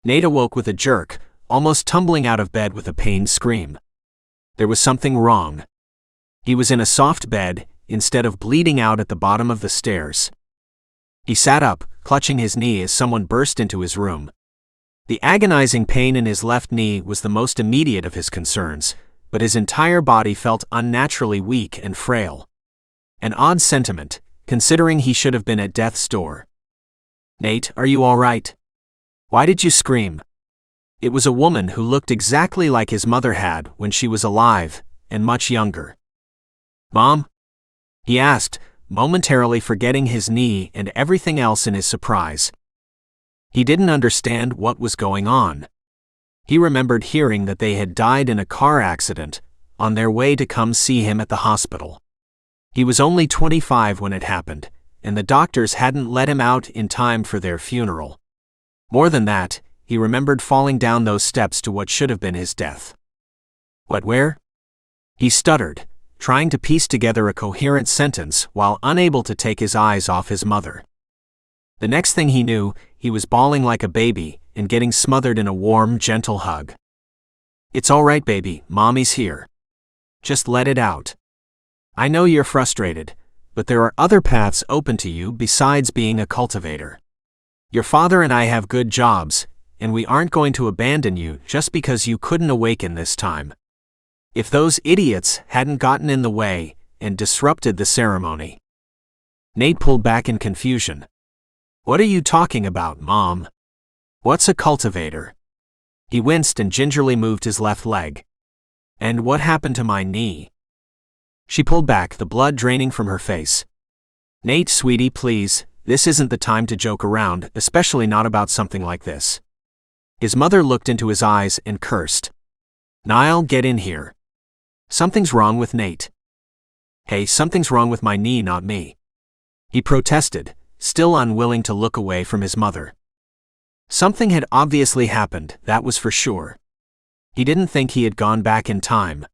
Nate awoke with a jerk, almost tumbling out of bed with a pained scream. There was something wrong. He was in a soft bed, instead of bleeding out at the bottom of the stairs. He sat up, clutching his knee as someone burst into his room. The agonizing pain in his left knee was the most immediate of his concerns, but his entire body felt unnaturally weak and frail. An odd sentiment, considering he should have been at death's door. "Nate, are you all right? Why did you scream?" It was a woman who looked exactly like his mother had when she was alive, and much younger. "Mom?" he asked, momentarily forgetting his knee and everything else in his surprise. He didn't understand what was going on. He remembered hearing that they had died in a car accident, on their way to come see him at the hospital. He was only 25 when it happened, and the doctors hadn't let him out in time for their funeral. More than that, he remembered falling down those steps to what should have been his death. "What, where?" he stuttered, trying to piece together a coherent sentence while unable to take his eyes off his mother. The next thing he knew, he was bawling like a baby and getting smothered in a warm, gentle hug. "It's all right, baby, Mommy's here. Just let it out. I know you're frustrated, but there are other paths open to you besides being a cultivator. Your father and I have good jobs, and we aren't going to abandon you just because you couldn't awaken this time. If those idiots hadn't gotten in the way and disrupted the ceremony." Nate pulled back in confusion. "What are you talking about, Mom? What's a cultivator?" He winced and gingerly moved his left leg. "And what happened to my knee?" She pulled back, the blood draining from her face. "Nate, sweetie, please, this isn't the time to joke around, especially not about something like this." His mother looked into his eyes and cursed. "Niall, get in here. Something's wrong with Nate." "Hey, something's wrong with my knee, not me," he protested, still unwilling to look away from his mother. Something had obviously happened, that was for sure. He didn't think he had gone back in time.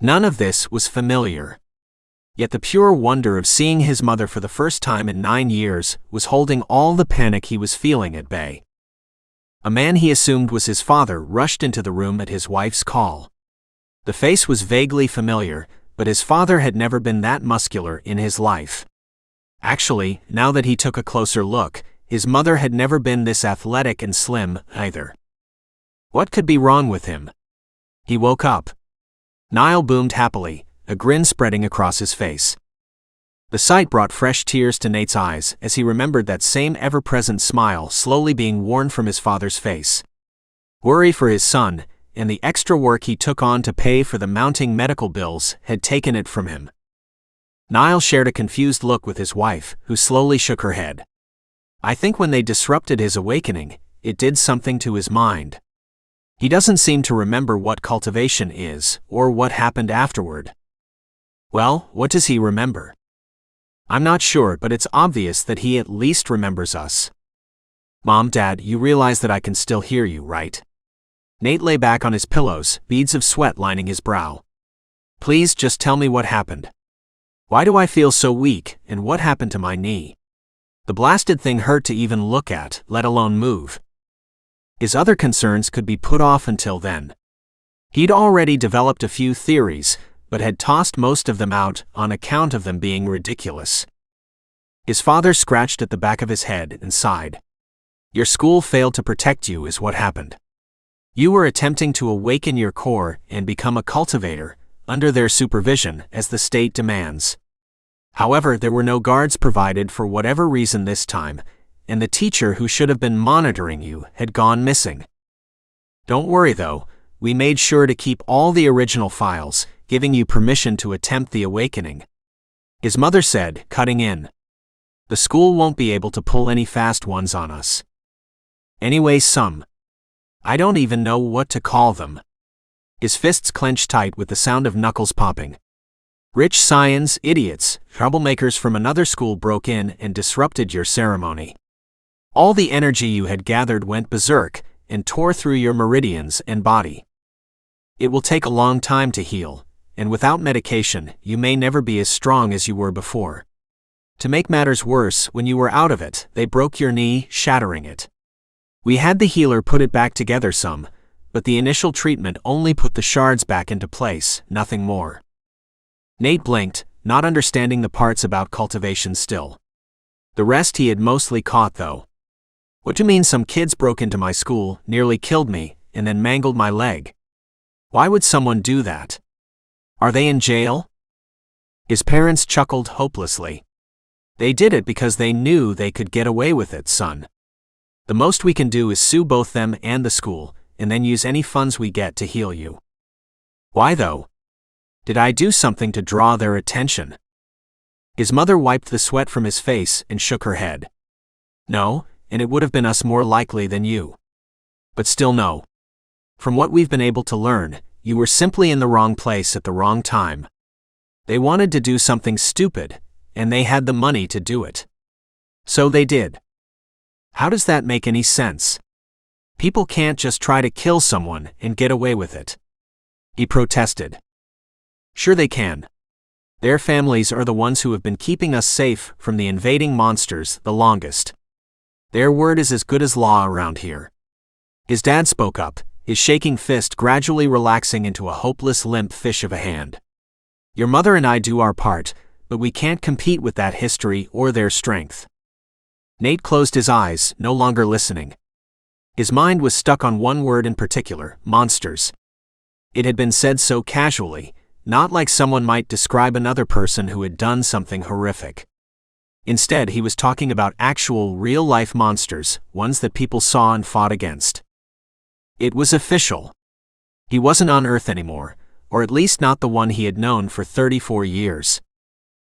None of this was familiar. Yet the pure wonder of seeing his mother for the first time in 9 years was holding all the panic he was feeling at bay. A man he assumed was his father rushed into the room at his wife's call. The face was vaguely familiar, but his father had never been that muscular in his life. Actually, now that he took a closer look, his mother had never been this athletic and slim, either. What could be wrong with him? He woke up. Niall boomed happily, a grin spreading across his face. The sight brought fresh tears to Nate's eyes as he remembered that same ever-present smile slowly being worn from his father's face. Worry for his son, and the extra work he took on to pay for the mounting medical bills, had taken it from him. Niall shared a confused look with his wife, who slowly shook her head. "I think when they disrupted his awakening, it did something to his mind. He doesn't seem to remember what cultivation is, or what happened afterward." "Well, what does he remember?" "I'm not sure, but it's obvious that he at least remembers us." "Mom, Dad, you realize that I can still hear you, right?" Nate lay back on his pillows, beads of sweat lining his brow. "Please just tell me what happened. Why do I feel so weak, and what happened to my knee? The blasted thing hurt to even look at, let alone move." His other concerns could be put off until then. He'd already developed a few theories, but had tossed most of them out on account of them being ridiculous. His father scratched at the back of his head and sighed. "Your school failed to protect you is what happened. You were attempting to awaken your core and become a cultivator, under their supervision, as the state demands. However, there were no guards provided for whatever reason this time, and the teacher who should have been monitoring you had gone missing. Don't worry though, we made sure to keep all the original files, giving you permission to attempt the awakening." His mother said, cutting in. "The school won't be able to pull any fast ones on us. Anyway, I don't even know what to call them." His fists clenched tight with the sound of knuckles popping. "Rich scions, idiots, troublemakers from another school broke in and disrupted your ceremony. All the energy you had gathered went berserk and tore through your meridians and body. It will take a long time to heal, and without medication, you may never be as strong as you were before. To make matters worse, when you were out of it, they broke your knee, shattering it. We had the healer put it back together some, but the initial treatment only put the shards back into place, nothing more. Nate blinked, not understanding the parts about cultivation still. The rest he had mostly caught though. What do you mean some kids broke into my school, nearly killed me, and then mangled my leg? Why would someone do that? Are they in jail? His parents chuckled hopelessly. They did it because they knew they could get away with it, son. The most we can do is sue both them and the school, and then use any funds we get to heal you. Why though? Did I do something to draw their attention? His mother wiped the sweat from his face and shook her head. No, and it would have been us more likely than you. But still no. From what we've been able to learn, you were simply in the wrong place at the wrong time. They wanted to do something stupid, and they had the money to do it. So they did. How does that make any sense? People can't just try to kill someone and get away with it. He protested. Sure they can. Their families are the ones who have been keeping us safe from the invading monsters the longest. Their word is as good as law around here. His dad spoke up, his shaking fist gradually relaxing into a hopeless limp fish of a hand. Your mother and I do our part, but we can't compete with that history or their strength. Nate closed his eyes, no longer listening. His mind was stuck on one word in particular, monsters. It had been said so casually, not like someone might describe another person who had done something horrific. Instead, he was talking about actual, real-life monsters, ones that people saw and fought against. It was official. He wasn't on Earth anymore, or at least not the one he had known for 34 years.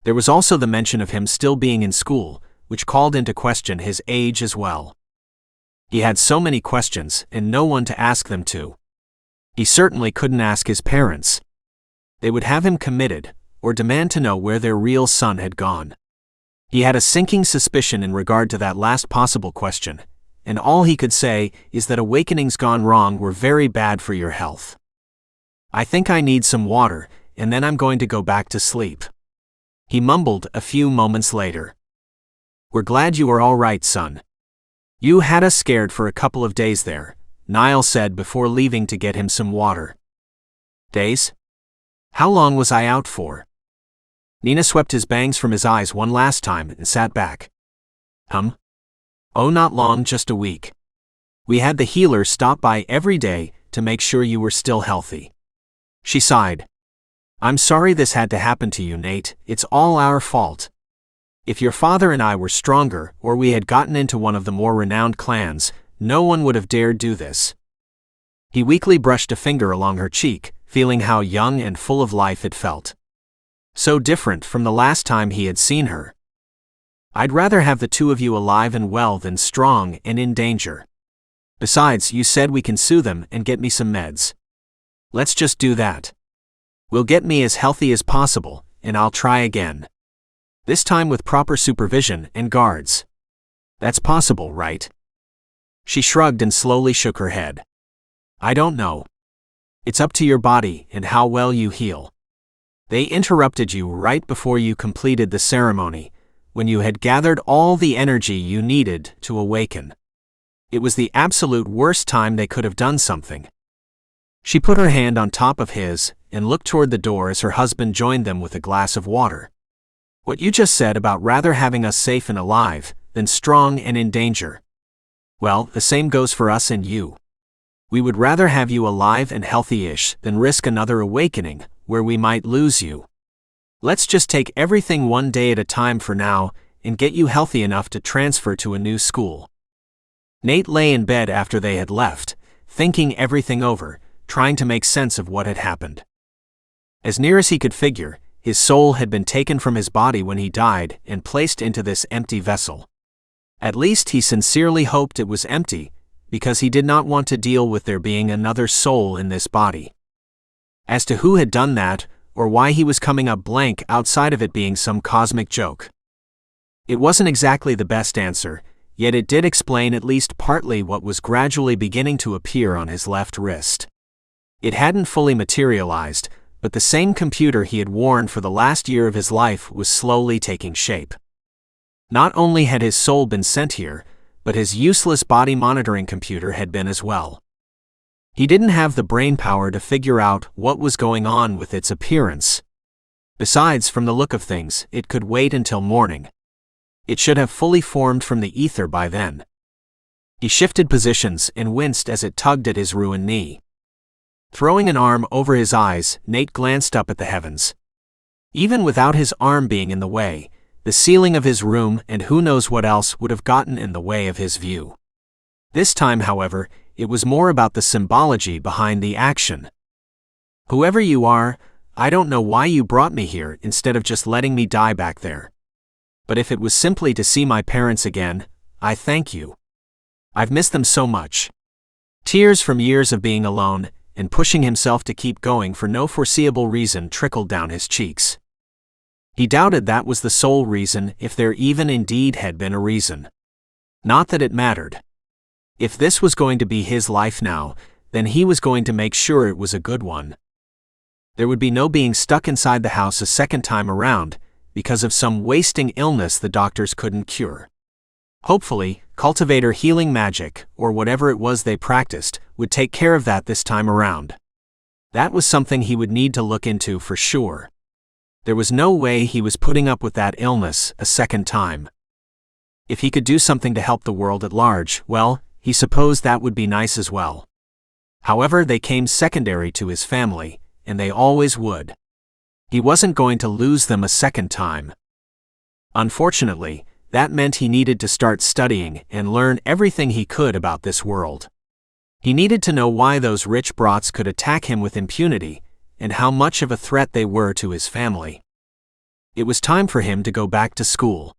There was also the mention of him still being in school, which called into question his age as well. He had so many questions, and no one to ask them to. He certainly couldn't ask his parents. They would have him committed, or demand to know where their real son had gone. He had a sinking suspicion in regard to that last possible question, and all he could say is that awakenings gone wrong were very bad for your health. I think I need some water, and then I'm going to go back to sleep. He mumbled a few moments later. We're glad you are all right, son. You had us scared for a couple of days there, Niall said before leaving to get him some water. Days? How long was I out for? Nina swept his bangs from his eyes one last time and sat back. Oh, not long, just a week. We had the healer stop by every day to make sure you were still healthy. She sighed. I'm sorry this had to happen to you, Nate. It's all our fault. If your father and I were stronger, or we had gotten into one of the more renowned clans, no one would have dared do this. He weakly brushed a finger along her cheek, feeling how young and full of life it felt. So different from the last time he had seen her. I'd rather have the two of you alive and well than strong and in danger. Besides, you said we can sue them and get me some meds. Let's just do that. We'll get me as healthy as possible, and I'll try again. This time with proper supervision and guards. That's possible, right? She shrugged and slowly shook her head. I don't know. It's up to your body and how well you heal. They interrupted you right before you completed the ceremony, when you had gathered all the energy you needed to awaken. It was the absolute worst time they could have done something. She put her hand on top of his and looked toward the door as her husband joined them with a glass of water. What you just said about rather having us safe and alive than strong and in danger. Well, the same goes for us and you. We would rather have you alive and healthy-ish than risk another awakening where we might lose you. Let's just take everything one day at a time for now and get you healthy enough to transfer to a new school. Nate lay in bed after they had left, thinking everything over, trying to make sense of what had happened. As near as he could figure, his soul had been taken from his body when he died and placed into this empty vessel. At least he sincerely hoped it was empty, because he did not want to deal with there being another soul in this body. As to who had done that, or why he was coming up blank outside of it being some cosmic joke. It wasn't exactly the best answer, yet it did explain at least partly what was gradually beginning to appear on his left wrist. It hadn't fully materialized, but the same computer he had worn for the last year of his life was slowly taking shape. Not only had his soul been sent here, but his useless body monitoring computer had been as well. He didn't have the brainpower to figure out what was going on with its appearance. Besides, from the look of things, it could wait until morning. It should have fully formed from the ether by then. He shifted positions and winced as it tugged at his ruined knee. Throwing an arm over his eyes, Nate glanced up at the heavens. Even without his arm being in the way, the ceiling of his room and who knows what else would have gotten in the way of his view. This time, however, it was more about the symbology behind the action. Whoever you are, I don't know why you brought me here instead of just letting me die back there. But if it was simply to see my parents again, I thank you. I've missed them so much. Tears from years of being alone and pushing himself to keep going for no foreseeable reason trickled down his cheeks. He doubted that was the sole reason, if there even indeed had been a reason. Not that it mattered. If this was going to be his life now, then he was going to make sure it was a good one. There would be no being stuck inside the house a second time around, because of some wasting illness the doctors couldn't cure. Hopefully, cultivator healing magic, or whatever it was they practiced, would take care of that this time around. That was something he would need to look into for sure. There was no way he was putting up with that illness a second time. If he could do something to help the world at large, well, he supposed that would be nice as well. However, they came secondary to his family, and they always would. He wasn't going to lose them a second time. Unfortunately, that meant he needed to start studying and learn everything he could about this world. He needed to know why those rich brats could attack him with impunity, and how much of a threat they were to his family. It was time for him to go back to school.